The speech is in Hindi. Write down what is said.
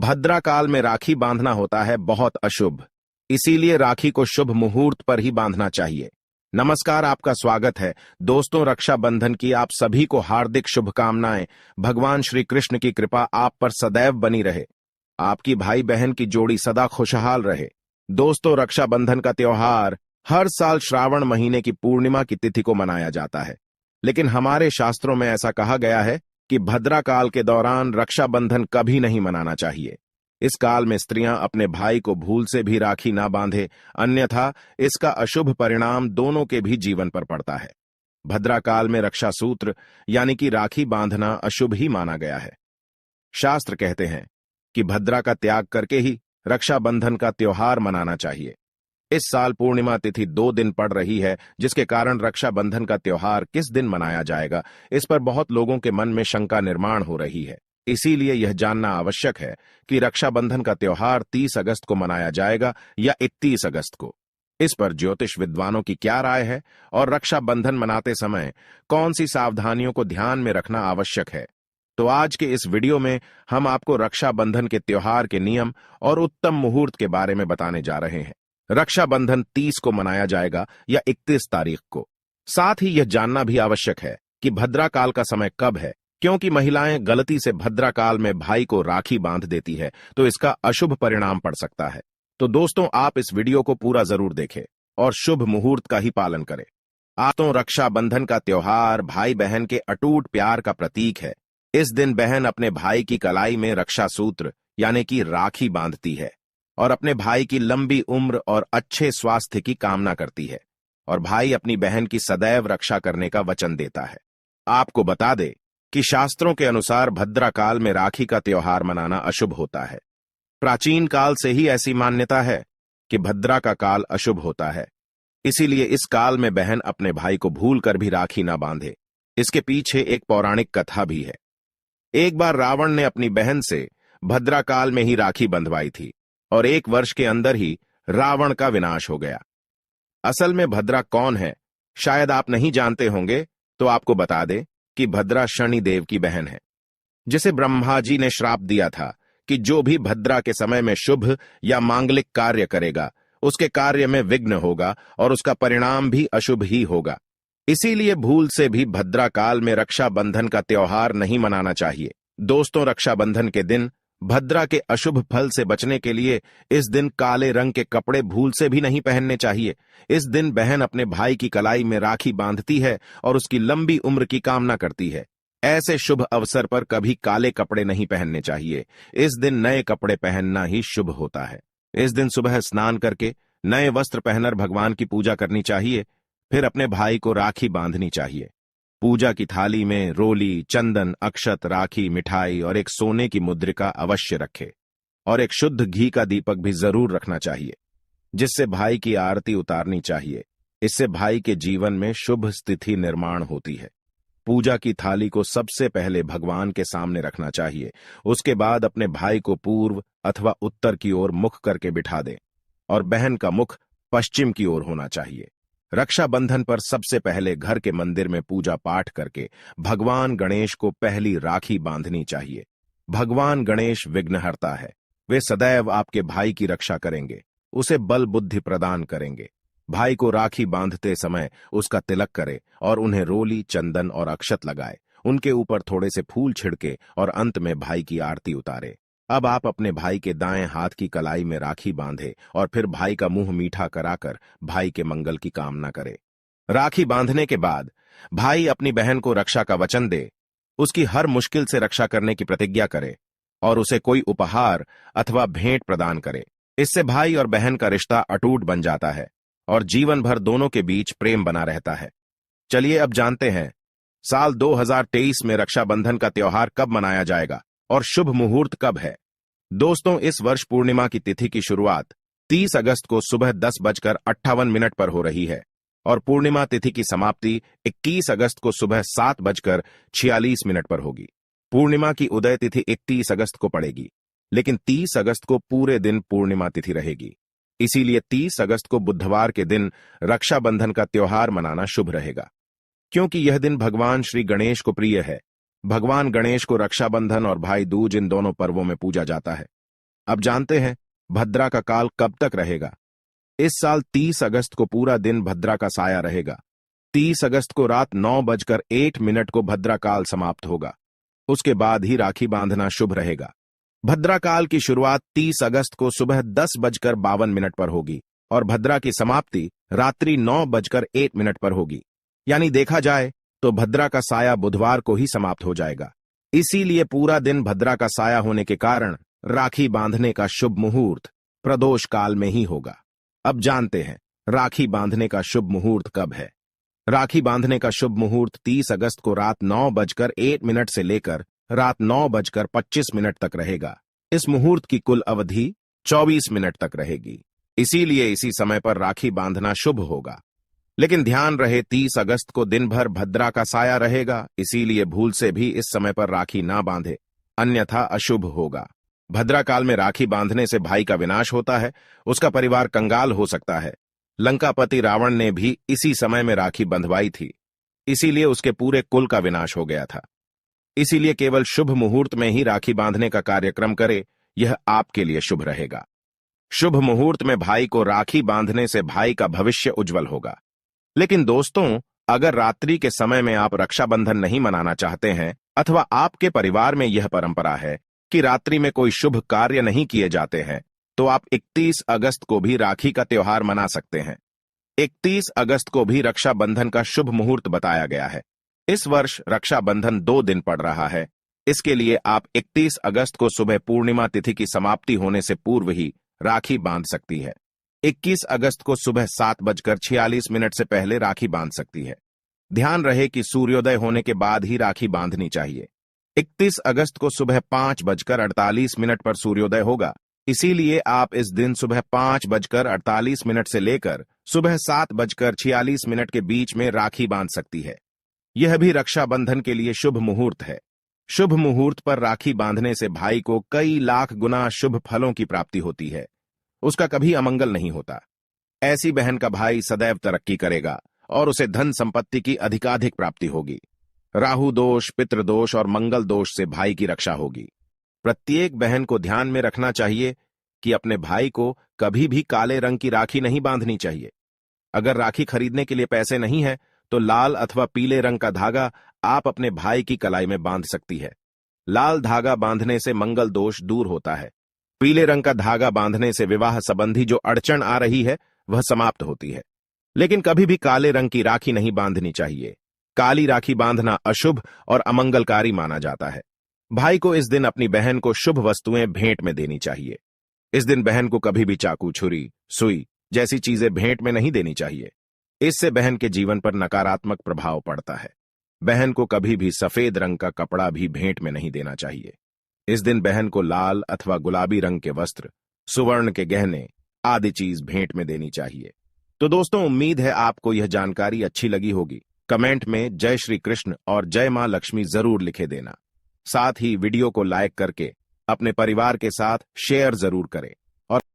भद्रा काल में राखी बांधना होता है बहुत अशुभ। इसीलिए राखी को शुभ मुहूर्त पर ही बांधना चाहिए। नमस्कार, आपका स्वागत है दोस्तों। रक्षाबंधन की आप सभी को हार्दिक शुभकामनाएं। भगवान श्री कृष्ण की कृपा आप पर सदैव बनी रहे। आपकी भाई बहन की जोड़ी सदा खुशहाल रहे। दोस्तों, रक्षाबंधन का त्योहार हर साल श्रावण महीने की पूर्णिमा की तिथि को मनाया जाता है, लेकिन हमारे शास्त्रों में ऐसा कहा गया है कि भद्रा काल के दौरान रक्षाबंधन कभी नहीं मनाना चाहिए। इस काल में स्त्रियां अपने भाई को भूल से भी राखी ना बांधे, अन्यथा इसका अशुभ परिणाम दोनों के भी जीवन पर पड़ता है। भद्रा काल में रक्षा सूत्र यानी कि राखी बांधना अशुभ ही माना गया है। शास्त्र कहते हैं कि भद्रा का त्याग करके ही रक्षाबंधन का त्योहार मनाना चाहिए। इस साल पूर्णिमा तिथि 2 दिन पड़ रही है, जिसके कारण रक्षाबंधन का त्योहार किस दिन मनाया जाएगा, इस पर बहुत लोगों के मन में शंका निर्माण हो रही है। इसीलिए यह जानना आवश्यक है कि रक्षाबंधन का त्योहार 30 अगस्त को मनाया जाएगा या 31 अगस्त को। इस पर ज्योतिष विद्वानों की क्या राय है और रक्षाबंधन मनाते समय कौन सी सावधानियों को ध्यान में रखना आवश्यक है, तो आज के इस वीडियो में हम आपको रक्षाबंधन के त्योहार के नियम और उत्तम मुहूर्त के बारे में बताने जा रहे हैं। रक्षाबंधन 30 को मनाया जाएगा या 31 तारीख को। साथ ही यह जानना भी आवश्यक है कि भद्रा काल का समय कब है, क्योंकि महिलाएं गलती से भद्रा काल में भाई को राखी बांध देती है तो इसका अशुभ परिणाम पड़ सकता है। तो दोस्तों, आप इस वीडियो को पूरा जरूर देखें और शुभ मुहूर्त का ही पालन करें। तो रक्षाबंधन का त्योहार भाई बहन के अटूट प्यार का प्रतीक है। इस दिन बहन अपने भाई की कलाई में रक्षा सूत्र यानी कि राखी बांधती है और अपने भाई की लंबी उम्र और अच्छे स्वास्थ्य की कामना करती है, और भाई अपनी बहन की सदैव रक्षा करने का वचन देता है। आपको बता दे कि शास्त्रों के अनुसार भद्रा काल में राखी का त्योहार मनाना अशुभ होता है। प्राचीन काल से ही ऐसी मान्यता है कि भद्रा का काल अशुभ होता है। इसीलिए इस काल में बहन अपने भाई को भूलकर भी राखी ना बांधे। इसके पीछे एक पौराणिक कथा भी है। एक बार रावण ने अपनी बहन से भद्रा काल में ही राखी बंधवाई थी और 1 वर्ष के अंदर ही रावण का विनाश हो गया। असल में भद्रा कौन है, शायद आप नहीं जानते होंगे, तो आपको बता दें कि भद्रा शनि देव की बहन है, जिसे ब्रह्मा जी ने श्राप दिया था कि जो भी भद्रा के समय में शुभ या मांगलिक कार्य करेगा, उसके कार्य में विघ्न होगा और उसका परिणाम भी अशुभ ही होगा। इसीलिए भूल से भी भद्रा काल में रक्षाबंधन का त्योहार नहीं मनाना चाहिए। दोस्तों, रक्षाबंधन के दिन भद्रा के अशुभ फल से बचने के लिए इस दिन काले रंग के कपड़े भूल से भी नहीं पहनने चाहिए। इस दिन बहन अपने भाई की कलाई में राखी बांधती है और उसकी लंबी उम्र की कामना करती है। ऐसे शुभ अवसर पर कभी काले कपड़े नहीं पहनने चाहिए। इस दिन नए कपड़े पहनना ही शुभ होता है। इस दिन सुबह स्नान करके नए वस्त्र पहनकर भगवान की पूजा करनी चाहिए, फिर अपने भाई को राखी बांधनी चाहिए। पूजा की थाली में रोली, चंदन, अक्षत, राखी, मिठाई और एक सोने की मुद्रिका अवश्य रखे, और एक शुद्ध घी का दीपक भी जरूर रखना चाहिए, जिससे भाई की आरती उतारनी चाहिए। इससे भाई के जीवन में शुभ स्थिति निर्माण होती है। पूजा की थाली को सबसे पहले भगवान के सामने रखना चाहिए। उसके बाद अपने भाई को पूर्व अथवा उत्तर की ओर मुख करके बिठा दें और बहन का मुख पश्चिम की ओर होना चाहिए। रक्षाबंधन पर सबसे पहले घर के मंदिर में पूजा पाठ करके भगवान गणेश को पहली राखी बांधनी चाहिए। भगवान गणेश विघ्नहर्ता है। वे सदैव आपके भाई की रक्षा करेंगे, उसे बल बुद्धि प्रदान करेंगे। भाई को राखी बांधते समय उसका तिलक करे और उन्हें रोली, चंदन और अक्षत लगाए। उनके ऊपर थोड़े से फूल छिड़के और अंत में भाई की आरती उतारे। अब आप अपने भाई के दाएं हाथ की कलाई में राखी बांधे और फिर भाई का मुंह मीठा कराकर भाई के मंगल की कामना करे। राखी बांधने के बाद भाई अपनी बहन को रक्षा का वचन दे, उसकी हर मुश्किल से रक्षा करने की प्रतिज्ञा करे और उसे कोई उपहार अथवा भेंट प्रदान करे। इससे भाई और बहन का रिश्ता अटूट बन जाता है और जीवन भर दोनों के बीच प्रेम बना रहता है। चलिए अब जानते हैं साल 2023 में रक्षाबंधन का त्योहार कब मनाया जाएगा और शुभ मुहूर्त कब है। दोस्तों, इस वर्ष पूर्णिमा की तिथि की शुरुआत 30 अगस्त को सुबह 10:58 पर हो रही है और पूर्णिमा तिथि की समाप्ति 21 अगस्त को सुबह 7:46 पर होगी। पूर्णिमा की उदय तिथि 31 अगस्त को पड़ेगी, लेकिन 30 अगस्त को पूरे दिन पूर्णिमा तिथि रहेगी। इसीलिए 30 अगस्त को बुधवार के दिन रक्षाबंधन का त्योहार मनाना शुभ रहेगा, क्योंकि यह दिन भगवान श्री गणेश को प्रिय है। भगवान गणेश को रक्षाबंधन और भाई दूज इन दोनों पर्वों में पूजा जाता है। अब जानते हैं भद्रा का काल कब तक रहेगा। इस साल 30 अगस्त को पूरा दिन भद्रा का साया रहेगा। 30 अगस्त को रात 9:08 को भद्रा काल समाप्त होगा। उसके बाद ही राखी बांधना शुभ रहेगा। भद्रा काल की शुरुआत 30 अगस्त को सुबह 10:52 पर होगी और भद्रा की समाप्ति रात्रि 9:01 पर होगी। यानी देखा जाए तो भद्रा का साया बुधवार को ही समाप्त हो जाएगा। इसीलिए पूरा दिन भद्रा का साया होने के कारण राखी बांधने का शुभ मुहूर्त प्रदोष काल में ही होगा। अब जानते हैं राखी बांधने का शुभ मुहूर्त कब है। राखी बांधने का शुभ मुहूर्त 30 अगस्त को रात 9:01 से लेकर रात 9:25 तक रहेगा। इस मुहूर्त की कुल अवधि 24 मिनट तक रहेगी। इसीलिए इसी समय पर राखी बांधना शुभ होगा। लेकिन ध्यान रहे 30 अगस्त को दिन भर भद्रा का साया रहेगा, इसीलिए भूल से भी इस समय पर राखी ना बांधे, अन्यथा अशुभ होगा। भद्रा काल में राखी बांधने से भाई का विनाश होता है, उसका परिवार कंगाल हो सकता है। लंकापति रावण ने भी इसी समय में राखी बंधवाई थी, इसीलिए उसके पूरे कुल का विनाश हो गया था। इसीलिए केवल शुभ मुहूर्त में ही राखी बांधने का कार्यक्रम करे, यह आपके लिए शुभ रहेगा। शुभ मुहूर्त में भाई को राखी बांधने से भाई का भविष्य उज्जवल होगा। लेकिन दोस्तों, अगर रात्रि के समय में आप रक्षाबंधन नहीं मनाना चाहते हैं अथवा आपके परिवार में यह परंपरा है कि रात्रि में कोई शुभ कार्य नहीं किए जाते हैं, तो आप 31 अगस्त को भी राखी का त्योहार मना सकते हैं। 31 अगस्त को भी रक्षाबंधन का शुभ मुहूर्त बताया गया है। इस वर्ष रक्षाबंधन 2 दिन पड़ रहा है। इसके लिए आप 31 अगस्त को सुबह पूर्णिमा तिथि की समाप्ति होने से पूर्व ही राखी बांध सकती है। 21 अगस्त को सुबह 7:46 से पहले राखी बांध सकती है। ध्यान रहे कि सूर्योदय होने के बाद ही राखी बांधनी चाहिए। 31 अगस्त को सुबह 5:48 पर सूर्योदय होगा, इसीलिए आप इस दिन सुबह 5:48 से लेकर सुबह 7:46 के बीच में राखी बांध सकती है। यह भी रक्षाबंधन के लिए शुभ मुहूर्त है। शुभ मुहूर्त पर राखी बांधने से भाई को कई लाख गुना शुभ फलों की प्राप्ति होती है। उसका कभी अमंगल नहीं होता। ऐसी बहन का भाई सदैव तरक्की करेगा और उसे धन संपत्ति की अधिकाधिक प्राप्ति होगी। राहु दोष, पितृदोष और मंगल दोष से भाई की रक्षा होगी। प्रत्येक बहन को ध्यान में रखना चाहिए कि अपने भाई को कभी भी काले रंग की राखी नहीं बांधनी चाहिए। अगर राखी खरीदने के लिए पैसे नहीं है तो लाल अथवा पीले रंग का धागा आप अपने भाई की कलाई में बांध सकती है। लाल धागा बांधने से मंगल दोष दूर होता है। पीले रंग का धागा बांधने से विवाह संबंधी जो अड़चन आ रही है वह समाप्त होती है। लेकिन कभी भी काले रंग की राखी नहीं बांधनी चाहिए। काली राखी बांधना अशुभ और अमंगलकारी माना जाता है। भाई को इस दिन अपनी बहन को शुभ वस्तुएं भेंट में देनी चाहिए। इस दिन बहन को कभी भी चाकू, छुरी, सुई जैसी चीजें भेंट में नहीं देनी चाहिए। इससे बहन के जीवन पर नकारात्मक प्रभाव पड़ता है। बहन को कभी भी सफेद रंग का कपड़ा भी भेंट में नहीं देना चाहिए। इस दिन बहन को लाल अथवा गुलाबी रंग के वस्त्र, सुवर्ण के गहने आदि चीज भेंट में देनी चाहिए। तो दोस्तों, उम्मीद है आपको यह जानकारी अच्छी लगी होगी। कमेंट में जय श्री कृष्ण और जय मां लक्ष्मी जरूर लिखे देना। साथ ही वीडियो को लाइक करके अपने परिवार के साथ शेयर जरूर करें।